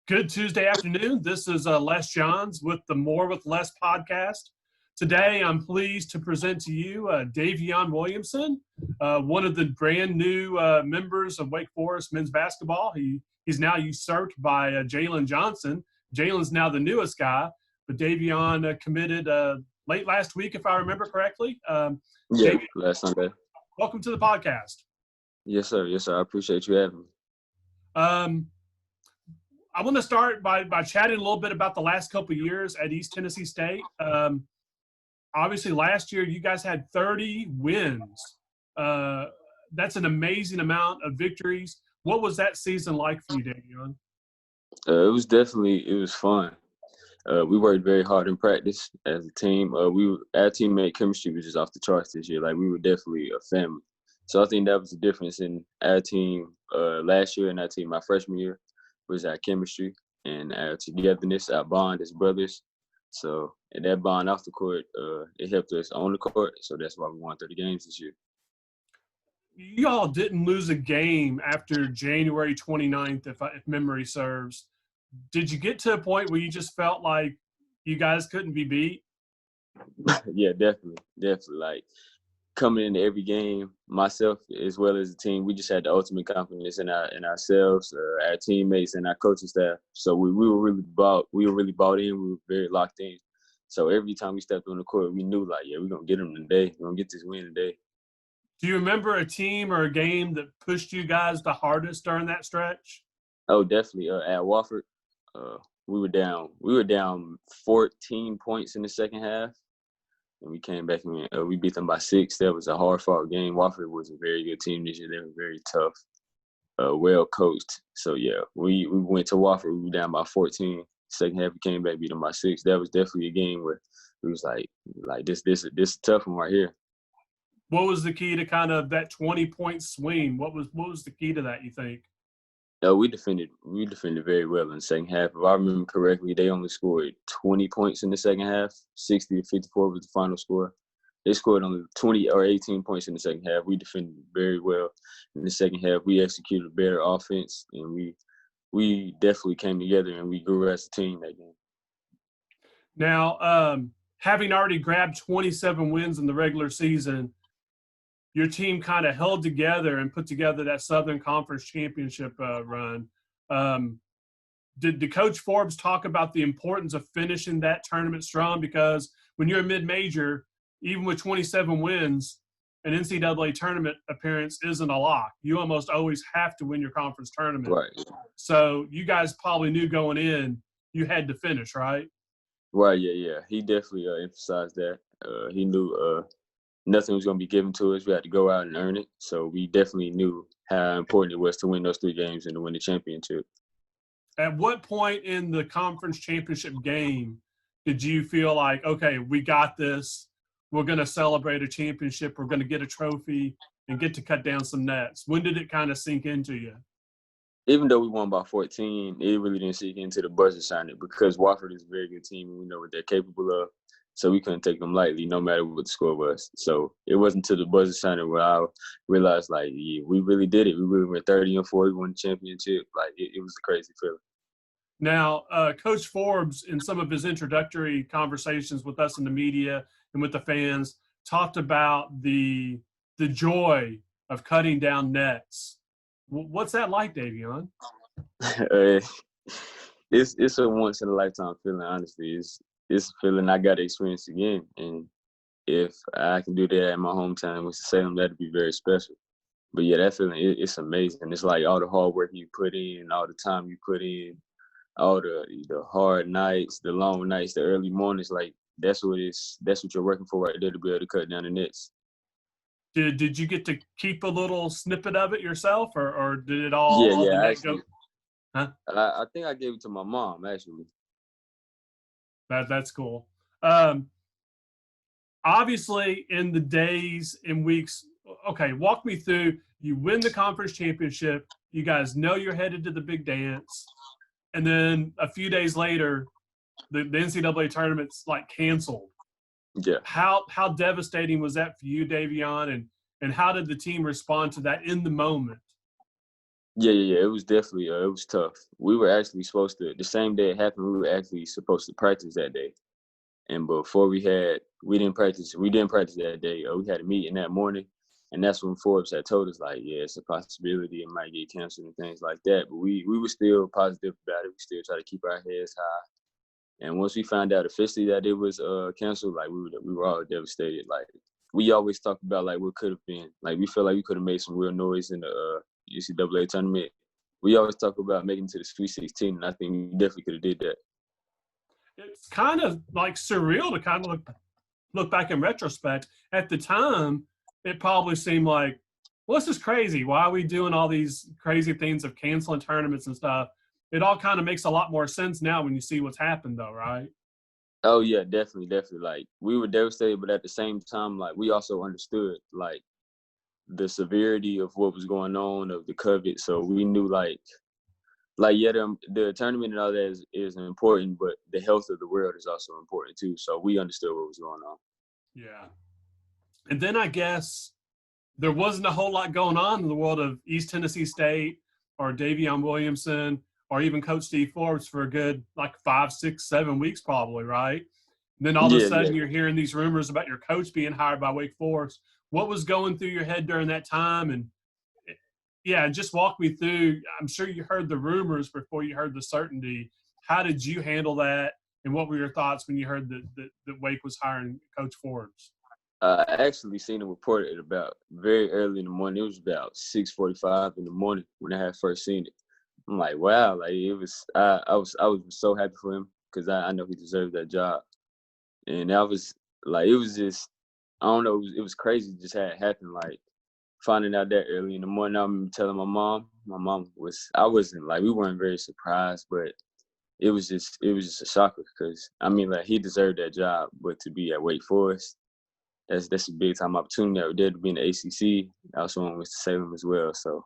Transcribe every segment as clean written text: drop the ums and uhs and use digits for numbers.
Good Tuesday afternoon. This is Les Johns with the More with Less podcast. Today, I'm pleased to present to you Daivien Williamson, one of the brand new members of Wake Forest men's basketball. He's now usurped by Jalen Johnson. Jalen's now the newest guy, but Daivien committed late last week, if I remember correctly. Daivien, last Sunday. Welcome to the podcast. Yes, sir. Yes, sir. I appreciate you having me. I want to start by chatting a little bit about the last couple of years at East Tennessee State. Obviously, last year you guys had 30 wins. That's an amazing amount of victories. What was that season like for you, Daivien? It was fun. We worked very hard in practice as a team. Our teammate chemistry was just off the charts this year. Like, we were definitely a family. So I think that was the difference in our team last year and our team my freshman year. Was our chemistry and our togetherness, our bond as brothers. So, and that bond off the court, it helped us on the court. So that's why we won 30 games this year. You all didn't lose a game after January 29th, if memory serves. Did you get to a point where you just felt like you guys couldn't be beat? Yeah, definitely. Like, coming into every game, myself as well as the team, we just had the ultimate confidence in ourselves, our teammates, and our coaching staff. So we were really bought in. We were very locked in. So every time we stepped on the court, we knew, like, yeah, we're gonna get them today. We're gonna get this win today. Do you remember a team or a game that pushed you guys the hardest during that stretch? Oh, definitely. At Wofford, we were down 14 points in the second half. And we came back and we beat them by 6. That was a hard-fought game. Wofford was a very good team this year. They were very tough, well coached. So, yeah, we went to Wofford. We were down by 14. Second half, we came back, beat them by 6. That was definitely a game where it was like this is a tough one right here. What was the key to kind of that 20-point swing? What was the key to that, you think? We defended very well in the second half. If I remember correctly, they only scored 20 points in the second half. 60-54 was the final score. They scored only 20 or 18 points in the second half. We defended very well in the second half. We executed a better offense, and we definitely came together and we grew as a team that game. Now, having already grabbed 27 wins in the regular season, your team kind of held together and put together that Southern Conference Championship run. Did Coach Forbes talk about the importance of finishing that tournament strong? Because when you're a mid-major, even with 27 wins, an NCAA tournament appearance isn't a lock. You almost always have to win your conference tournament. Right. So you guys probably knew going in you had to finish, right? Right, yeah. He definitely emphasized that. He knew nothing was going to be given to us. We had to go out and earn it. So we definitely knew how important it was to win those 3 games and to win the championship. At what point in the conference championship game did you feel like, okay, we got this, we're going to celebrate a championship, we're going to get a trophy and get to cut down some nets? When did it kind of sink into you? Even though we won by 14, it really didn't sink into the buzzer signing because Wofford is a very good team and we know what they're capable of. So we couldn't take them lightly, no matter what the score was. So it wasn't until the buzzer signing where I realized, like, yeah, we really did it. We really went 30-4. We won the championship. Like, it was a crazy feeling. Now, Coach Forbes, in some of his introductory conversations with us in the media and with the fans, talked about the joy of cutting down nets. What's that like, Daivien? It's a once-in-a-lifetime feeling, honestly. It's a feeling I got to experience again. And if I can do that at my hometown, Winston-Salem, that'd be very special. But, yeah, that feeling, it's amazing. It's like all the hard work you put in, all the time you put in, all the hard nights, the long nights, the early mornings, like that's what you're working for right there to be able to cut down the nets. Did you get to keep a little snippet of it yourself, or did it all? Yeah, actually. Huh? I think I gave it to my mom, actually. That's cool. Obviously, in the days and weeks, okay, walk me through. You win the conference championship. You guys know you're headed to the big dance. And then a few days later, the NCAA tournament's like canceled. Yeah. How devastating was that for you, Daivien? And how did the team respond to that in the moment? Yeah. It was definitely it was tough. We were actually supposed to the same day it happened. We were actually supposed to practice that day, and before we didn't practice. We didn't practice that day. We had a meeting that morning, and that's when Forbes had told us like, yeah, it's a possibility it might get canceled and things like that. But we were still positive about it. We still try to keep our heads high. And once we found out officially that it was canceled, like we were all devastated. Like we always talk about like what could have been. Like we feel like we could have made some real noise in the NCAA tournament. We always talk about making it to the Sweet 16, and I think we definitely could have did that. It's kind of like surreal to kind of look back in retrospect. At the time, it probably seemed like, well, this is crazy. Why are we doing all these crazy things of canceling tournaments and stuff? It all kind of makes a lot more sense now when you see what's happened, though, right? Oh yeah, definitely. Like we were devastated, but at the same time, like we also understood like the severity of what was going on of the COVID. So we knew like yeah, the tournament and all that is important, but the health of the world is also important too. So we understood what was going on. Yeah. And then I guess there wasn't a whole lot going on in the world of East Tennessee State or Daivien Williamson or even Coach Steve Forbes for a good like 5, 6, 7 weeks probably, right? And then all of a Yeah. sudden you're hearing these rumors about your coach being hired by Wake Forest. What was going through your head during that time? And yeah, just walk me through. I'm sure you heard the rumors before you heard the certainty. How did you handle that? And what were your thoughts when you heard that Wake was hiring Coach Forbes? I actually seen it reported about very early in the morning. It was about 6:45 in the morning when I had first seen it. I'm like, wow, like it was. I was so happy for him because I know he deserved that job, and I was like, it was just, I don't know, it was crazy just how it happened. Like finding out that early in the morning, I remember telling my mom. My mom was, I wasn't like, we weren't very surprised, but it was just a shocker because I mean, like he deserved that job, but to be at Wake Forest, that's a big time opportunity. I did to be in the ACC. I also went to Salem as well. So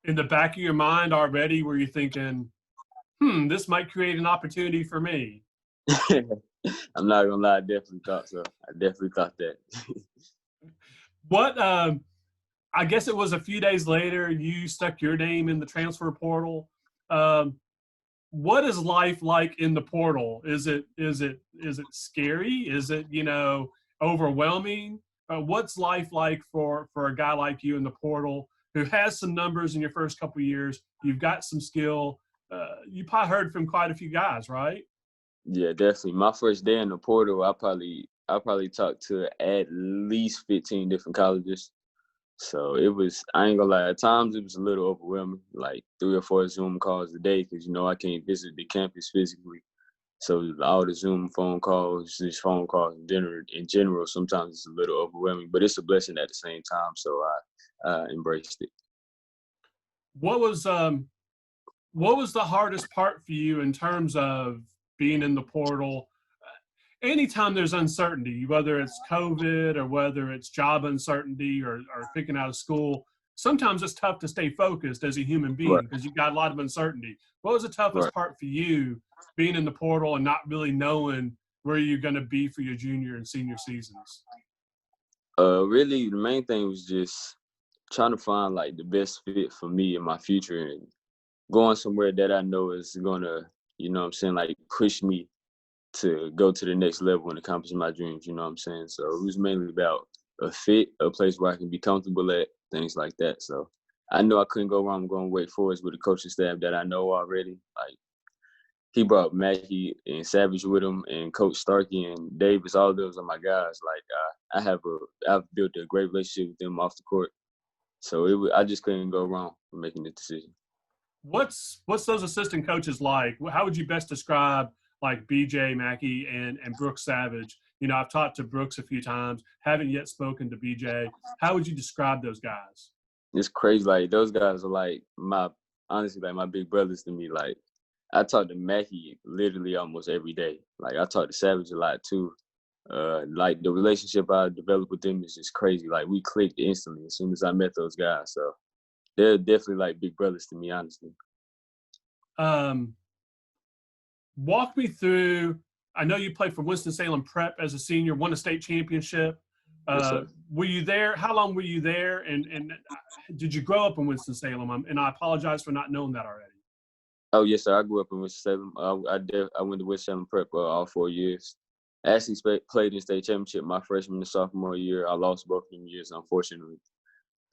In the back of your mind already, were you thinking, this might create an opportunity for me? I'm not gonna lie, I definitely thought so. I definitely thought that. What I guess it was a few days later you stuck your name in the transfer portal. Um, what is life like in the portal? Is it scary? Is it overwhelming? What's life like for a guy like you in the portal who has some numbers in your first couple of years? You've got some skill. You probably heard from quite a few guys, right? Yeah, definitely. My first day in the portal, I probably talked to at least 15 different colleges. So it was, I ain't gonna lie, at times it was a little overwhelming, like 3 or 4 Zoom calls a day, because I can't visit the campus physically. So all the Zoom phone calls, just phone calls in general, sometimes it's a little overwhelming, but it's a blessing at the same time. So I embraced it. What was what was the hardest part for you in terms of being in the portal? Anytime there's uncertainty, whether it's COVID or whether it's job uncertainty or picking out of school, sometimes it's tough to stay focused as a human Right, being because you've got a lot of uncertainty. What was the right. toughest part for you being in the portal and not really knowing where you're going to be for your junior and senior seasons? Really, the main thing was just trying to find like the best fit for me in my future and going somewhere that I know is gonna, what I'm saying, like push me to go to the next level and accomplish my dreams, you know what I'm saying? So it was mainly about a fit, a place where I can be comfortable at, things like that. So I know I couldn't go wrong going Wake Forest with a coaching staff that I know already. Like he brought Mackey and Savage with him and Coach Starkey and Davis, all of those are my guys. Like I've built a great relationship with them off the court. So I just couldn't go wrong for making the decision. What's those assistant coaches like? How would you best describe like BJ Mackey and Brooks Savage? I've talked to Brooks a few times, haven't yet spoken to BJ. How would you describe those guys? It's crazy. Like those guys are like honestly, like my big brothers to me. Like I talk to Mackey literally almost every day. Like I talk to Savage a lot too. Like the relationship I developed with them is just crazy. Like we clicked instantly as soon as I met those guys. So they're definitely like big brothers to me, honestly. Um, Walk me through. I know you played for Winston-Salem Prep as a senior, won a state championship. Yes, sir. Were you there? How long were you there? And did you grow up in Winston-Salem? And I apologize for not knowing that already. Oh, yes, sir. I grew up in Winston-Salem. I went to Winston-Salem Prep all 4 years. I actually played in state championship my freshman and sophomore year. I lost both of them years, unfortunately.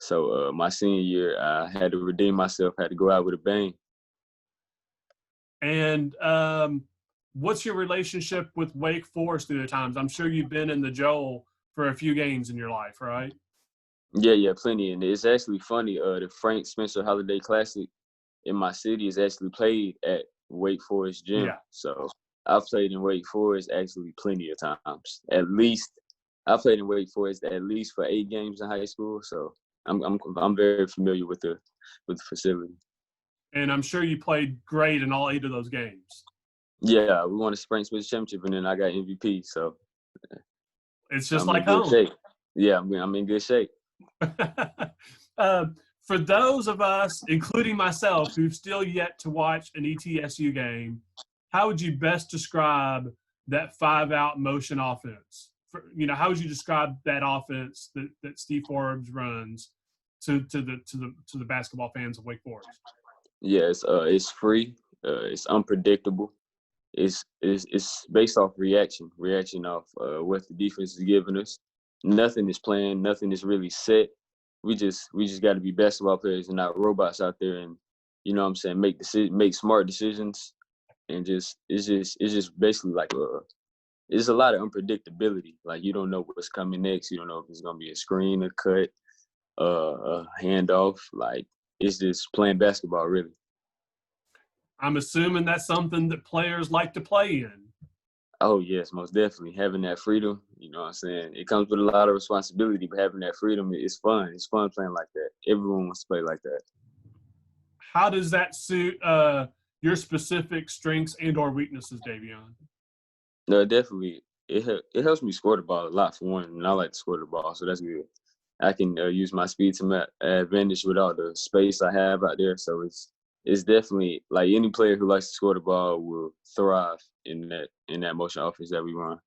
So my senior year, I had to redeem myself, had to go out with a bang. And what's your relationship with Wake Forest through the times? I'm sure you've been in the Joel for a few games in your life, right? Yeah, plenty. And it's actually funny. The Frank Spencer Holiday Classic in my city is actually played at Wake Forest Gym. Yeah. So I've played in Wake Forest actually plenty of times. At least I played in Wake Forest at least for 8 games in high school. So I'm very familiar with the facility. And I'm sure you played great in all 8 of those games. Yeah, we won the Frank Spencer Championship, and then I got MVP. So it's just I'm like in good home. shape. Yeah, I'm in good shape. For those of us, including myself, who've still yet to watch an ETSU game, how would you best describe that 5-out motion offense? How would you describe that offense that Steve Forbes runs to the basketball fans of Wake Forest? Yeah, it's free. It's unpredictable. It's based off reaction off what the defense is giving us. Nothing is planned. Nothing is really set. We just got to be basketball players and not robots out there, and you know what I'm saying, make smart decisions, and it's just basically like it's a lot of unpredictability. Like you don't know what's coming next. You don't know if it's gonna be a screen, a cut, a handoff. Like it's just playing basketball, really. I'm assuming that's something that players like to play in. Oh, yes, most definitely. Having that freedom, you know what I'm saying? It comes with a lot of responsibility, but having that freedom is fun. It's fun playing like that. Everyone wants to play like that. How does that suit your specific strengths and or weaknesses, Daivien? No, definitely. It helps me score the ball a lot, for one, and I like to score the ball, so that's good. I can use my speed to my advantage with all the space I have out there, so it's definitely like any player who likes to score the ball will thrive in that motion offense that we run.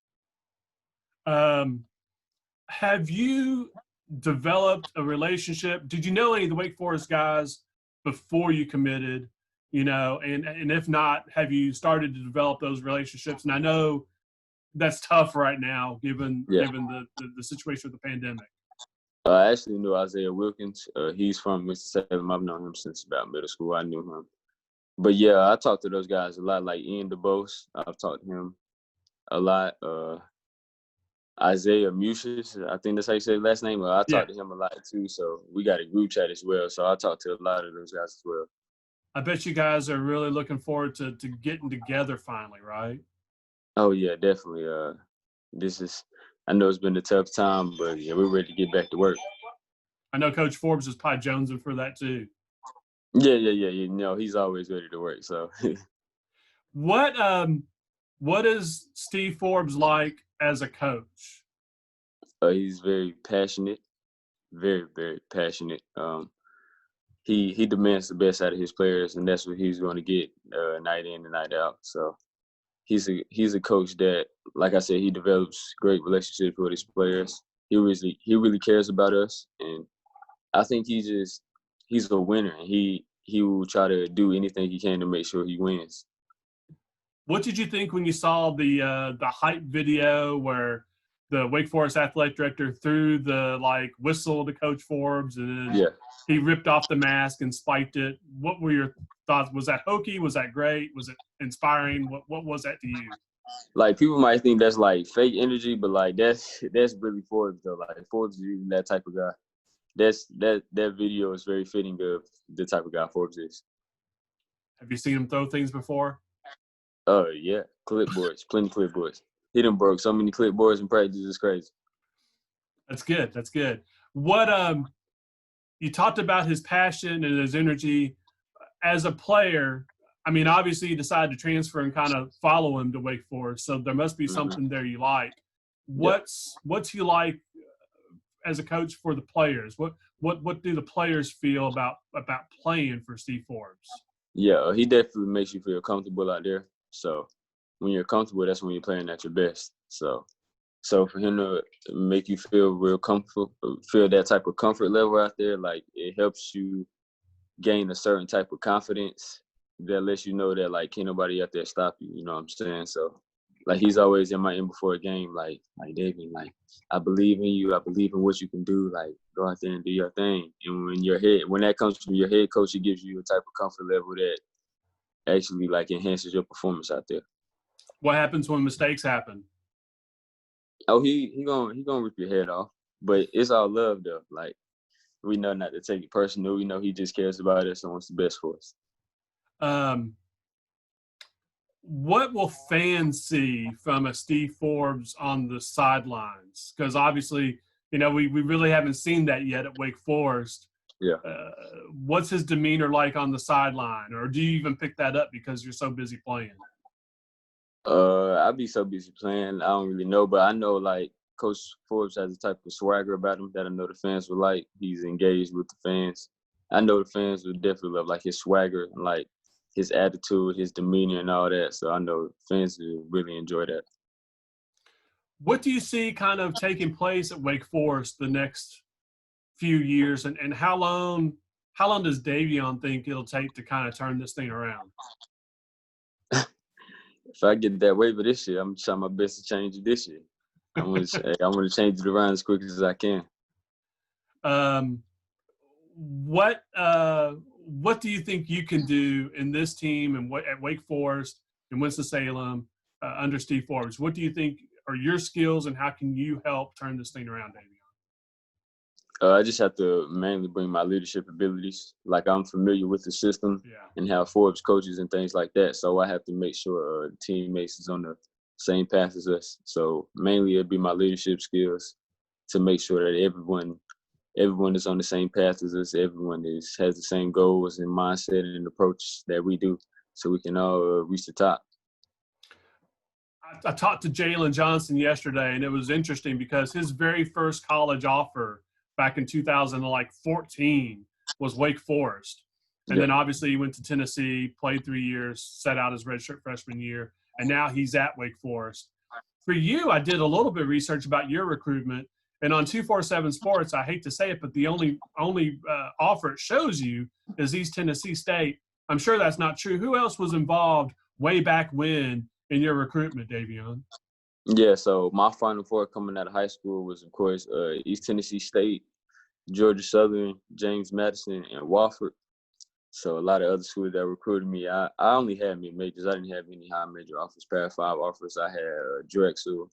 Have you developed a relationship? Did you know any of the Wake Forest guys before you committed? And if not, have you started to develop those relationships? And I know that's tough right now, given the situation with the pandemic. I actually knew Isaiah Wilkins. He's from Winston-Salem. I've known him since about middle school. I knew him. But, yeah, I talked to those guys a lot, like Ian DeBose. I've talked to him a lot. Isaiah Mucius, I think that's how you say his last name. I talked to him a lot, too. So we got a group chat as well. So I talked to a lot of those guys as well. I bet you guys are really looking forward to getting together finally, right? Oh, yeah, definitely. I know it's been a tough time, but, yeah, we're ready to get back to work. I know Coach Forbes is probably jonesing for that, too. Yeah. You know, he's always ready to work, so. What is Steve Forbes like as a coach? He's very passionate, very, very passionate. He demands the best out of his players, and that's what he's going to get night in and night out. So he's a coach that, like I said, he develops great relationships with his players. He really cares about us, and I think he's a winner. And he will try to do anything he can to make sure he wins. What did you think when you saw the hype video where the Wake Forest athletic director threw the whistle to Coach Forbes and then he ripped off the mask and spiked it? What were your thoughts? Was that hokey? Was that great? Was it inspiring? What was that to you? Like people might think that's like fake energy, but like that's really Forbes though. Like Forbes is even that type of guy. That video is very fitting of the type of guy Forbes is. Have you seen him throw things before? Oh, yeah. Clipboards. Plenty of clipboards. He done broke so many clipboards in practice. It's crazy. That's good. That's good. What you talked about his passion and his energy as a player. I mean, obviously you decided to transfer and kind of follow him to Wake Forest, so there must be something there you like. What's he like as a coach for the players? What do the players feel about playing for Steve Forbes? Yeah, he definitely makes you feel comfortable out there. So when you're comfortable, that's when you're playing at your best. So So for him to make you feel real comfortable, feel that type of comfort level out there, like it helps you gain a certain type of confidence that lets you know that like can't nobody out there stop you. You know what I'm saying? So like he's always in my end before a game, like David, like I believe in you. I believe in what you can do. Like go out there and do your thing. And when that comes from your head coach, it gives you a type of comfort level that actually like enhances your performance out there. What happens when mistakes happen? Oh, he gonna rip your head off, but it's all love though. Like we know not to take it personal. We know he just cares about us and wants the best for us. What will fans see from a Steve Forbes on the sidelines? Because obviously, we really haven't seen that yet at Wake Forest. Yeah. What's his demeanor like on the sideline? Or do you even pick that up because you're so busy playing? I'd be so busy playing. I don't really know, but I know like Coach Forbes has a type of swagger about him that I know the fans will like. He's engaged with the fans. I know the fans would definitely love like his swagger and like his attitude, his demeanor and all that. So I know fans will really enjoy that. What do you see kind of taking place at Wake Forest the next few years, and how long does Daivien think it'll take to kind of turn this thing around? If I get that waiver this year, I'm trying my best to change it this year. I'm gonna change it around as quick as I can. What do you think you can do in this team and at Wake Forest and Winston-Salem under Steve Forbes? What do you think are your skills, and how can you help turn this thing around, Daivien? I just have to mainly bring my leadership abilities. Like I'm familiar with the system and how Forbes coaches and things like that. So I have to make sure teammates is on the same path as us. So mainly it'd be my leadership skills to make sure that everyone is on the same path as us. Everyone has the same goals and mindset and approach that we do, so we can all reach the top. I talked to Jalen Johnson yesterday, and it was interesting because his very first college offer back in 2014 was Wake Forest. And then obviously he went to Tennessee, played 3 years, set out his redshirt freshman year, and now he's at Wake Forest. For you, I did a little bit of research about your recruitment, and on 247 Sports, I hate to say it, but the only offer it shows you is East Tennessee State. I'm sure that's not true. Who else was involved way back when in your recruitment, Daivien? Yeah, so my Final Four coming out of high school was, of course, East Tennessee State, Georgia Southern, James Madison, and Wofford. So a lot of other schools that recruited me. I only had mid majors. I didn't have any high major offers. Power 5 offers. I had Drexel,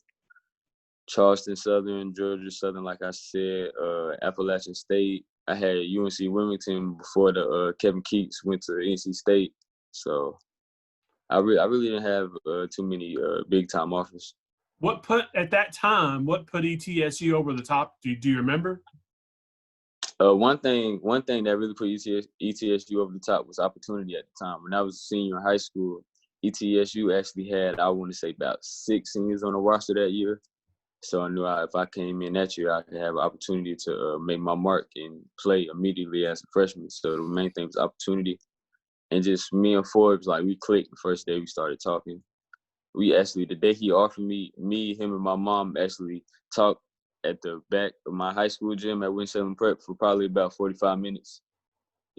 Charleston Southern, Georgia Southern, like I said, Appalachian State. I had UNC Wilmington before the Kevin Keats went to NC State. So I really didn't have too many big time offers. What put ETSU over the top? Do you remember? One thing that really put ETSU over the top was opportunity at the time. When I was a senior in high school, ETSU actually had, I want to say, about 6 seniors on the roster that year. So I knew if I came in that year, I could have an opportunity to make my mark and play immediately as a freshman. So the main thing was opportunity. And just me and Forbes, like we clicked the first day we started talking. We actually, the day he offered me, him, and my mom actually talked at the back of my high school gym at Winston-Salem Prep for probably about 45 minutes.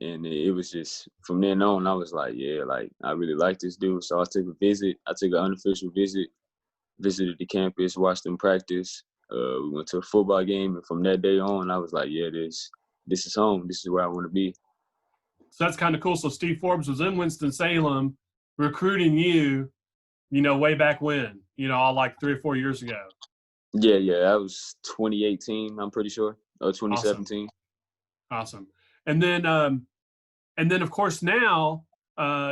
And it was just, from then on, I was like, yeah, like, I really like this dude. So I took a visit. I took an unofficial visit, visited the campus, watched them practice. We went to a football game. And from that day on, I was like, yeah, this is home. This is where I want to be. So that's kind of cool. So Steve Forbes was in Winston-Salem recruiting you, way back when, like 3 or 4 years ago. Yeah, that was 2018, I'm pretty sure, or 2017. Awesome. And then of course now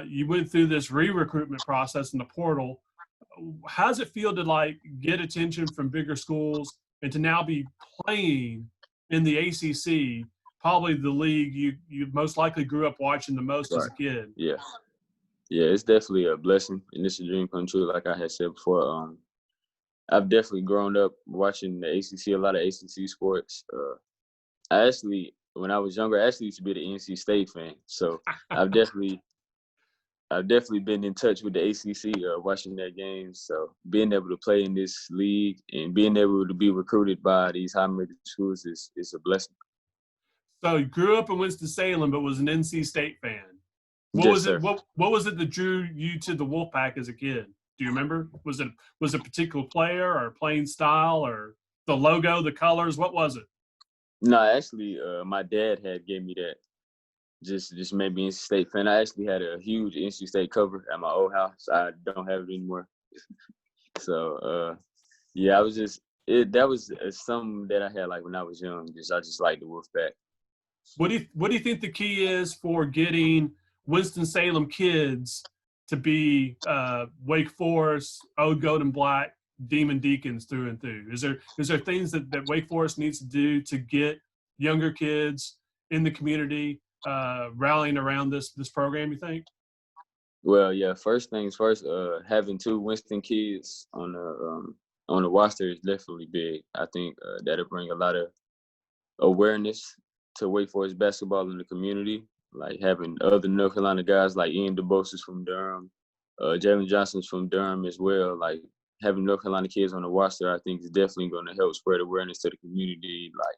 you went through this re-recruitment process in the portal. How does it feel to like get attention from bigger schools and to now be playing in the ACC, probably the league you most likely grew up watching the most as a kid? Yeah, it's definitely a blessing, and it's a dream come true. Like I had said before, I've definitely grown up watching the ACC, a lot of ACC sports. I actually, when I was younger, I actually used to be the NC State fan. So I've definitely I've definitely been in touch with the ACC, watching their games. So being able to play in this league and being able to be recruited by these high-rated schools is a blessing. So you grew up in Winston-Salem, but was an NC State fan. What Yes, was it? sir. What was it that drew you to the Wolfpack as a kid? Do you remember? Was it a particular player or playing style or the logo, the colors? What was it? No, actually, my dad had gave me that. Just made me NC State fan. I actually had a huge NC State cover at my old house. I don't have it anymore. So yeah, I was just that was something that I had like when I was young. I just liked the Wolfpack. What do you think the key is for getting Winston-Salem kids to be Wake Forest, Old Gold and Black, Demon Deacons through and through? Is there things that Wake Forest needs to do to get younger kids in the community rallying around this program, you think? Well, yeah. First things first. Having two Winston kids on the roster is definitely big. I think that'll bring a lot of awareness to Wake Forest basketball in the community. Like having other North Carolina guys like Ian DeBose is from Durham, Jalen Johnson's from Durham as well. Like having North Carolina kids on the roster, I think is definitely going to help spread awareness to the community. Like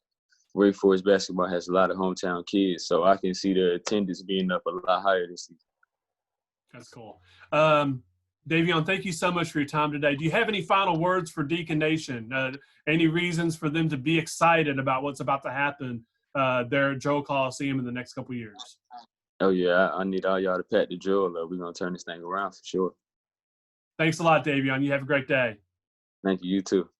Wake Forest basketball has a lot of hometown kids, so I can see the attendance being up a lot higher this season. That's cool. Daivien, thank you so much for your time today. Do you have any final words for Deacon Nation? Any reasons for them to be excited about what's about to happen there at Joel Coliseum in the next couple of years? Oh, yeah, I need all y'all to pat the Joel. We're going to turn this thing around for sure. Thanks a lot, Daivien. You have a great day. Thank you. You too.